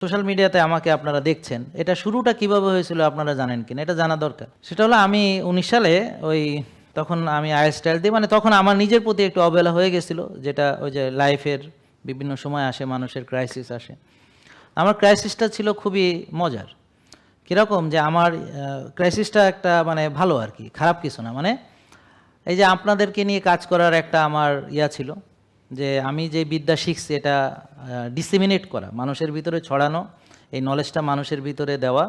Social মিডিয়াতে আমাকে আপনারা দেখছেন, এটা শুরুটা কিভাবে হয়েছিল আপনারা জানেন কিনা? এটা জানা দরকার। সেটা হলো আমি 19 সালে তখন আমি আইএল স্টাইল দিয়ে তখন আমার নিজের প্রতি একটু অবহেলা হয়ে গেছিল, যেটা ওই যে লাইফের বিভিন্ন সময় আসে, মানুষের ক্রাইসিস আসে। আমার ক্রাইসিসটা ছিল খুবই মজার। কীরকম যে আমার ক্রাইসিসটা একটা ভালো আর কি, খারাপ কিছু না। এই যে আপনাদেরকে নিয়ে কাজ করার একটা আমার ছিল যে আমি যে বিদ্যা শিখছি এটা ডিসেমিনেট করা, মানুষের ভিতরে ছড়ানো, এই নলেজটা মানুষের ভিতরে দেওয়া।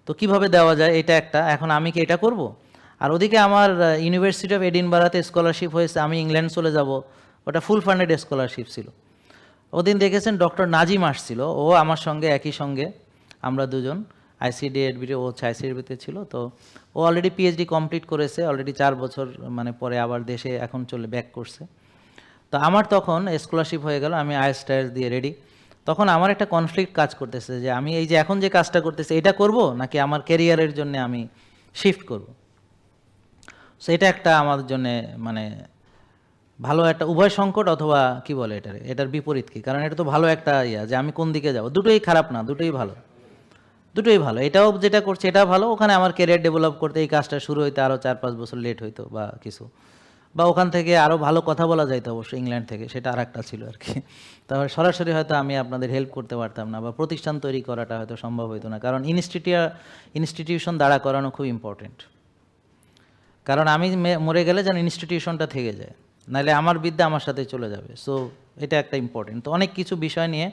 তো কিভাবে দেওয়া যায় এটা একটা, এখন আমি কি এটা করব? আর ওদিকে আমার ইউনিভার্সিটি অফ এডিনবারাতে স্কলারশিপ হয়েছে, আমি ইংল্যান্ড চলে যাব, ওটা ফুল ফান্ডেড স্কলারশিপ ছিল। ওদিন দেখেছেন ডক্টর নাজিম আসছিল, ও আমার সঙ্গে একই সঙ্গে, আমরা দুজন আইসিডি এডবিতে, ও আইসিডিতে ছিল। তো ও অলরেডি পিএইচডি কমপ্লিট করেছে, অলরেডি 4 বছর পরে আবার দেশে এখন চলে ব্যাক করছে। তো আমার তখন স্কলারশিপ হয়ে গেল, আমি আইএলটিএস টাইলস দিয়ে রেডি। তখন আমার একটা কনফ্লিক্ট কাজ করতেছে যে আমি এই যে এখন যে কাজটা করতেছি এটা করব নাকি আমার ক্যারিয়ারের জন্য আমি শিফট করব। সো এটা একটা আমার জন্য ভালো একটা উভয় সংকট, অথবা কি বলে এটার বিপরীত কি, কারণ এটা তো ভালো একটা যে আমি কোন দিকে যাব। দুটোই খারাপ না, দুটোই ভালো, দুটোই ভালো। এটাও যেটা করছে এটা ভালো, ওখানে আমার ক্যারিয়ার ডেভেলপ করতে এই কাজটা শুরু হইতে আরও 4-5 বছর লেট হইতো বা কিছু, বা ওখান থেকে আরও ভালো কথা বলা যাইতো অবশ্যই ইংল্যান্ড থেকে, সেটা আর একটা ছিল আর কি। তারপরে সরাসরি হয়তো আমি আপনাদের হেল্প করতে পারতাম না, বা প্রতিষ্ঠান তৈরি করাটা হয়তো সম্ভব হইতো না, কারণ ইনস্টিটিউশন দাঁড়া করানো খুব ইম্পর্টেন্ট। কারণ আমি মরে গেলে যেন ইনস্টিটিউশনটা থেকে যায়, নাহলে আমার বিদ্যা আমার সাথে চলে যাবে। সো এটা একটা ইম্পর্টেন্ট। তো অনেক কিছু বিষয় নিয়ে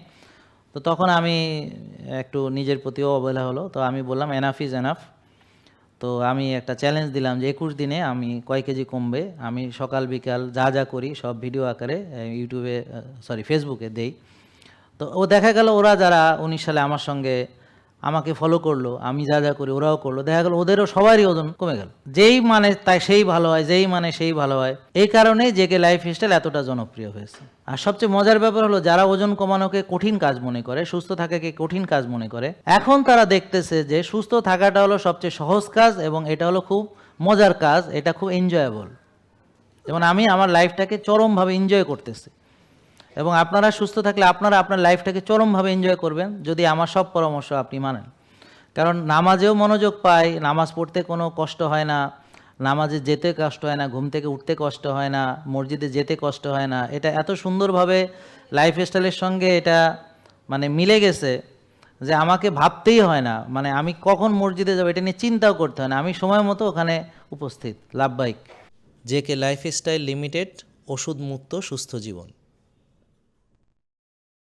তো তখন আমি একটু নিজের প্রতিও অবহেলা হলো। তো আমি বললাম এনাফ ইজ এনাফ। তো আমি একটা চ্যালেঞ্জ দিলাম যে 21 দিনে আমি কয় কেজি কমবে, আমি সকাল বিকাল যা যা করি সব ভিডিও আকারে ফেসবুকে দেই। তো ও দেখা গেল ওরা যারা 19 সালে আমার সঙ্গে আমাকে ফলো করলো, আমি যা যা করি ওরাও করলো, দেখা গেল ওদেরও সবারই ওজন কমে গেল। যেই তাই সেই ভালো হয়, যেই সেই ভালো হয়। এই কারণেই জেকে লাইফস্টাইল এতটা জনপ্রিয় হয়েছে। আর সবচেয়ে মজার ব্যাপার হলো, যারা ওজন কমানোকে কঠিন কাজ মনে করে, সুস্থ থাকাকে কঠিন কাজ মনে করে, এখন তারা দেখতেছে যে সুস্থ থাকাটা হলো সবচেয়ে সহজ কাজ, এবং এটা হলো খুব মজার কাজ, এটা খুব এনজয়েবল। যেমন আমি আমার লাইফটাকে চরমভাবে এনজয় করতেছি, এবং আপনারা সুস্থ থাকলে আপনারা আপনার লাইফটাকে চরমভাবে এনজয় করবেন যদি আমার সব পরামর্শ আপনি মানেন। কারণ নামাজেও মনোযোগ পায়, নামাজ পড়তে কোনো কষ্ট হয় না, নামাজে যেতে কষ্ট হয় না, ঘুম থেকে উঠতে কষ্ট হয় না, মসজিদে যেতে কষ্ট হয় না। এটা এত সুন্দরভাবে লাইফস্টাইলের সঙ্গে এটা মিলে গেছে যে আমাকে ভাবতেই হয় না, আমি কখন মসজিদে যাবো এটা নিয়ে চিন্তাও করতে হয় না, আমি সময় মতো ওখানে উপস্থিত। লাভবাহিক। জেকে লাইফস্টাইল লিমিটেড, ওষুধ মুক্ত সুস্থ জীবন।